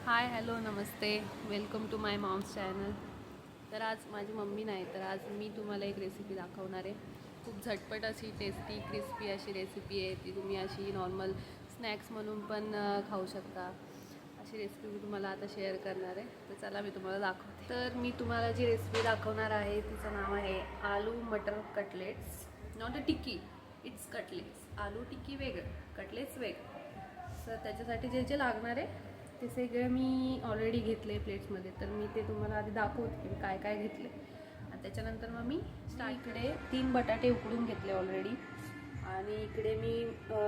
हाय hello नमस्ते, welcome to my mom's channel. तर आज माझी मम्मी नाही, तर आज मी तुम्हाला एक रेसिपी दाखवणार आहे. खूप झटपट अशी टेस्टी क्रिस्पी अशी रेसिपी आहे. ती तुम्ही अशी नॉर्मल स्नॅक्स म्हणून पण खाऊ शकता. अशी रेसिपी मी तुम्हाला आता शेअर करणार आहे. तर चला मी तुम्हाला दाखवते. तर मी तुम्हाला जी रेसिपी दाखवणार आहे तिचं नाव आहे aloo matar cutlets. Not a tikki, it's cutlets. Aloo tikki वेगळं, कटलेट्स वेगळं. तर त्याच्यासाठी जे जे लागणार आहे ते सगळं मी ऑलरेडी घेतले प्लेट्समध्ये. तर मी ते तुम्हाला आधी दाखवते की काय काय घेतले आणि त्याच्यानंतर मग मी इकडे 3 बटाटे उकडून घेतले ऑलरेडी. आणि इकडे मी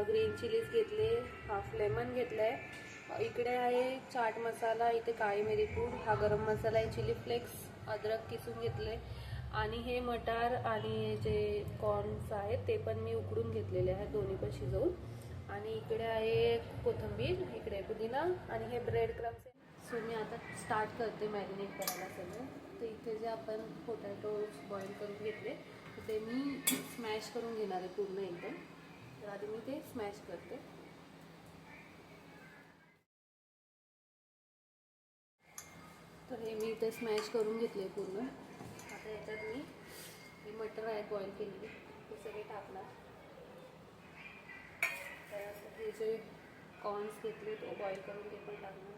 ग्रीन चिलीज घेतले, हाफ लेमन घेतलं आहे. इकडे आहे चाट मसाला, इथे काळी मिरी पूड, हा गरम मसाला आहे, चिली फ्लेक्स, अद्रक किसून घेतले आणि हे मटार आणि जे कॉर्न्स आहेत ते पण मी उकडून घेतलेले आहेत, दोन्ही पण शिजवून. आणि इकडे आहे कोथिंबीर, इकडे आहे पुदिना आणि हे ब्रेड क्रम्स आहे. सो मी आता स्टार्ट करते मॅरिनेट करायला सगळं. तर इथे जे आपण पोटॅटोज बॉईल करून घेतले तर ते मी स्मॅश करून घेणार आहे पूर्ण एकदम. तर आधी मी ते स्मॅश करते. तर हे मी इथे स्मॅश करून घेतले पूर्ण. आता याच्यात मी हे मटर आहे बॉईल केलेले ते सगळे टाकणार. त्यानंतर हे जे कॉर्न्स घेतले तो बॉईल करून ते पण टाकणार.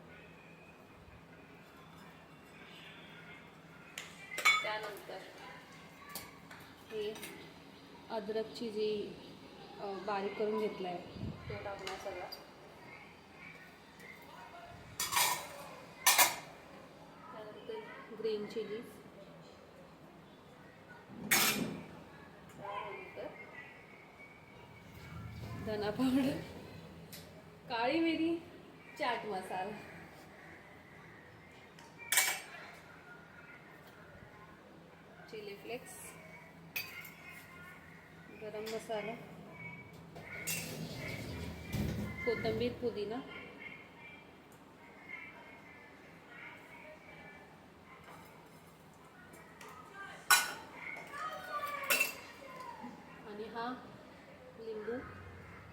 त्यानंतर हे अद्रकची जी बारीक करून घेतला आहे तो टाकणार सगळा. त्यानंतर ग्रीन चिलीज, त्यानंतर धना पावडर, काळी मिरी, चाट मसाला, चिली फ्लेक्स, गरम मसाला, कोथिंबीर, पुदिना, आणि हा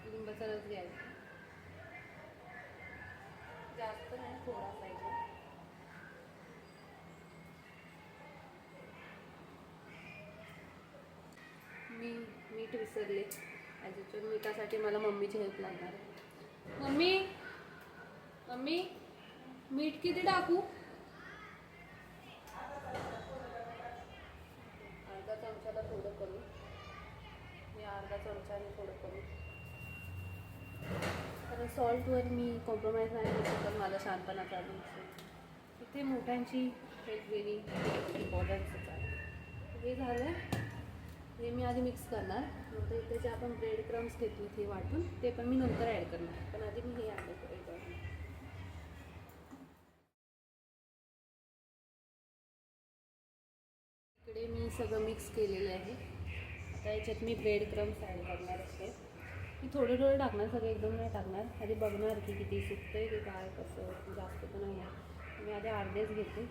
लिंबाचा रस घ्यायचा. जास्त नाही, थोडासा एकदम. मी मीठ विसरले. ॲज मिठासाठी मला मम्मीची हेल्प लागणार आहे. मम्मी मम्मी मीठ किती टाकू? अर्धा चमचाला थोडं कमी, मी अर्धा चमचाने थोडं कमी. कारण सॉल्टवर मी कॉम्प्रोमाइज नाही करू शकत, मला शहाणपणा चालू असेल. इथे मोठ्यांची हेल्प वेरी इम्पॉर्टन्सच आहे. हे झालं. हे मी आधी मिक्स करणार. नंतर इथे जे आपण ब्रेड क्रम्स घेतले ते वाटून ते पण मी नंतर ॲड करणार, पण आधी मी हे ॲड करणार. इकडे मी सगळं मिक्स केलेलं आहे. आता याच्यात मी ब्रेड क्रम्स ॲड करणार असते. मी थोडं थोडं टाकणार, सगळं एकदम नाही टाकणार. आधी बघणार की किती सुकतं आहे की काय, कसं, जास्त तर नाही आहे. मी आधी अर्धेच घेते.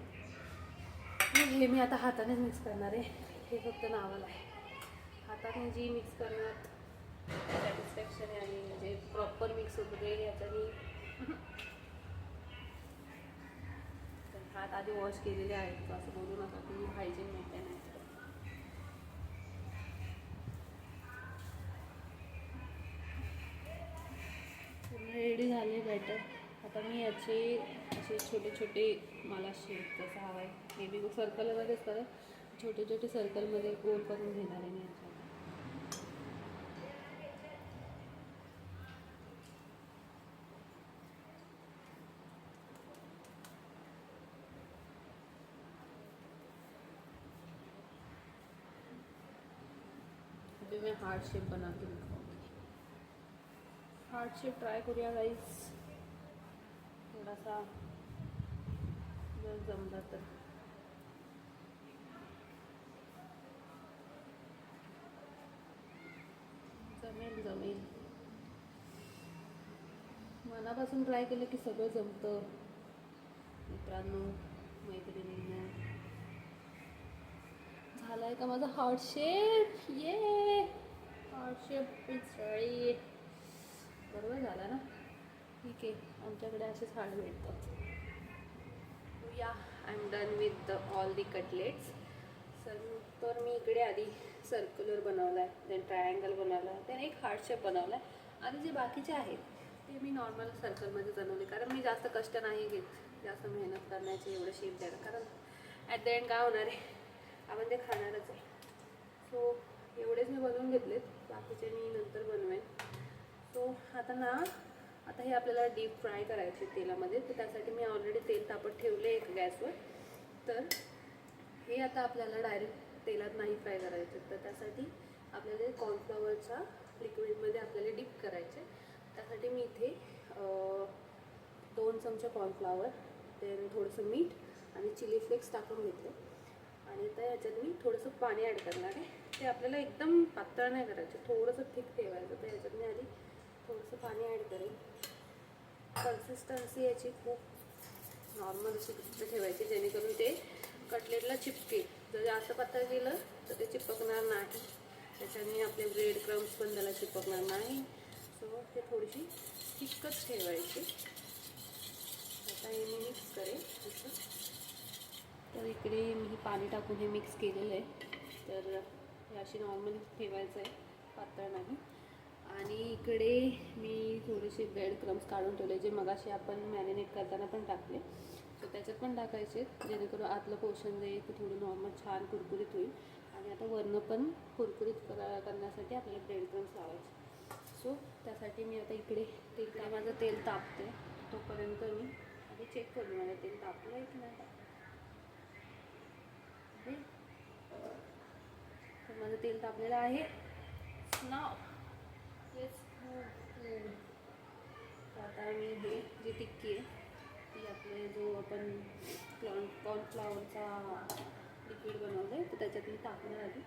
हे मी आता हातानेच मिक्स करणार आहे. हे फक्त नावाला आहे. हाताने जी मिक्स करण्यात सॅटिस्फॅक्शन आहे आणि जे प्रॉपर मिक्स होतं ते याच्याने. हात आधी वॉश केलेले आहेत, असं बोलू नका की हायजीन मेंटेन आहे. पूर्ण रेडी झाले बॅटर. आता मी याचे असे छोटे छोटे, मला शेप कसा हवा आहे, मे बी सर्कलमध्येच तर छोटे छोटे सर्कलमध्ये गोल करून घेणार आहे मी याच्यात. अभी मैं हार्ट शेप बना के दिखाऊंगी. हार्ट शेप ट्राय करूया गाइस. थोडासा जर जमला तर. जमेल जमेल. मनापासून ट्राय केलं की सगळं जमतं मित्रांनो, मैत्रिणींनो. झाला आहे का माझा हार्ट शेप? ये हार्ट शेप इट्स रेडी. बरोबर झाला ना? ठीक आहे, आमच्याकडे असेच हार्ट भेटतात. या I am done with all the cutlets. तर मी इकडे आधी सर्क्युलर बनवला आहे, देन ट्रायँगल बनवला आहे, देन एक हार्ट शेप बनवला आहे. आणि जे बाकीचे आहेत ते मी नॉर्मल सर्कलमध्ये बनवले, कारण मी जास्त कष्ट नाही घेत जास्त मेहनत करण्याचे एवढं शेप द्यायला, कारण ॲट द एंड काय होणार आहे, आपण ते खाणारच आहे. सो एवढेच मी बनवून घेतलेत, बाकीचे मी नंतर बनवेन. सो आता हे आपल्याला डीप फ्राय करायचे तेलामध्ये, तर त्यासाठी मी ऑलरेडी तेल तापत ठेवले एक गॅसवर. तर हे आता आपल्याला डायरेक्ट तेलात नाही फ्राय करायचे, तर त्यासाठी आपल्याला कॉर्नफ्लॉवरच्या लिक्विडमध्ये आपल्याला डीप करायचे. त्यासाठी मी इथे 2 चमचे कॉर्नफ्लॉवर, देन थोडंसं मीठ आणि चिली फ्लेक्स टाकून घेतले. आणि आता याच्यात मी थोडंसं पाणी ॲड करणार आहे. ते आपल्याला एकदम पातळ नाही करायचं, थोडंसं थिक ठेवायचं. तर याच्यात मी आधी थोडंसं पाणी ॲड करेन. कन्सिस्टन्सी याची खूप नॉर्मल अशी घट्ट ठेवायची, जेणेकरून ते कटलेटला चिपकेल. जर जास्त पातळ केलं तर ते चिपकणार नाही, त्याच्याने आपले ब्रेड क्रम्स पण त्याला चिपकणार नाही. सो ते थोडीशी थिकच ठेवायची. आता हे मी मिक्स करेन असं. तर इकडे मी पाणी टाकून हे मिक्स केलेलं आहे. तर हे अशी नॉर्मली ठेवायचं आहे, पातळ नाही. आणि इकडे मी थोडेसे ब्रेड क्रम्स काढून ठेवले, जे मगाशी आपण मॅरिनेट करताना पण टाकले. सो त्याच्यात पण टाकायचे, जेणेकरून आतलं पोर्शन जे ते थोडं नॉर्मल छान कुरकुरीत होईल. आणि आता वरनं पण कुरकुरीत करण्यासाठी आपल्याला ब्रेड क्रम्स लावायचे. सो त्यासाठी मी आता इकडे माझं तेल तापते, तोपर्यंत मी आधी चेक करून माझं तेल तापलं आहे की नाही. तर माझं तेल तापलेलं आहे. नाव आता मी हे जी टिक्की आहे ती आपले जो आपण कॉर्नफ्लॉवरचा लिक्विड बनवलं आहे, तर त्याच्यात मी टाकणार आधी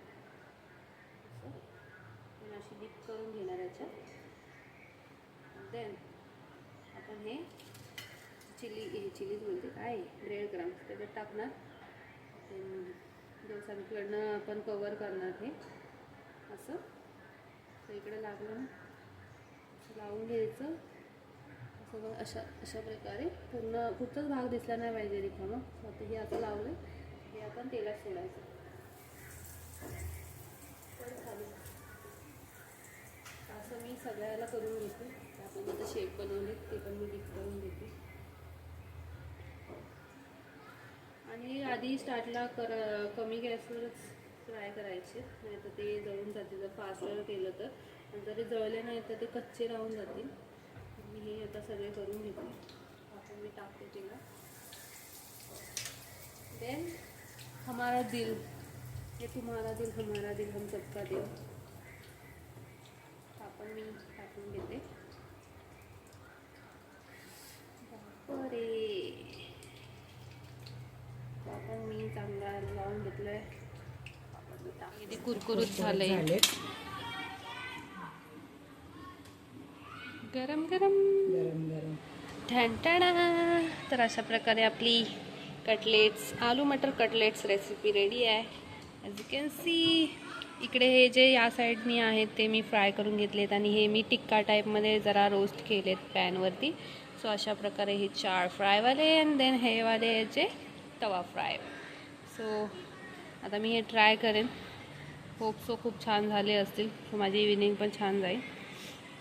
असं अशी डीप करून घेणार याच्यात. देन आपण हे चिलीज बोलते काय, ब्रेड क्रम्स त्याच्यात टाकणार. देन सगळीकडनं आपण कवर करणार हे असं. तर इकडे लागलं ना, असं लावून घ्यायचं असं. अशा प्रकारे पुढचाच भाग दिसला नाही पाहिजे रिकामं. आता हे असं लावलं, हे आपण तेलात सोडायचं. असं मी सगळ्याला करून घेते. आपण आता शेप बनवले ते पण मी डिप करून घेते. आणि आधी स्टार्टला कमी गॅसवरच फ्राय करायचे, नाही तर ते जळून जाते जर फास्टवर केलं तर. आणि जरी जळले नाही तर ते कच्चे राहून जातील. मी हे आता सगळे करून घेते. आता मी टाकते तेला. देन हमारा दिल, ये तुम्हारा दिल हमारा दिल हम सबका दिल, आपण मी टाकून घेते. बापरे, आपण मी चांगला लावून घेतलंय. किती कुरकुरीत झालंय, गरम गरम ठणठणा. तर अशा प्रकारे आपली कटलेट्स, आलू मटर कटलेट्स रेसिपी रेडी आहे. ॲज यू कॅन सी इकडे हे जे या साईडनी आहेत ते मी फ्राय करून घेतलेत, आणि हे मी टिक्का टाईपमध्ये जरा रोस्ट केलेत पॅनवरती. सो अशा प्रकारे हे 4 फ्रायवाले, आणि देन हे वाले याचे तवा फ्राय. सो आता मी हे ट्राय करेन. होप सो खूप छान झाले असतील, सो माझी इव्हिनिंग पण छान जाईल.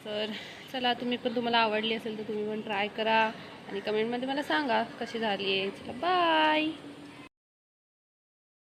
तर चला, तुम्हाला आवडली असेल तर तुम्ही पण ट्राय करा आणि कमेंटमध्ये मला सांगा कशी झाली आहे. चला बाय.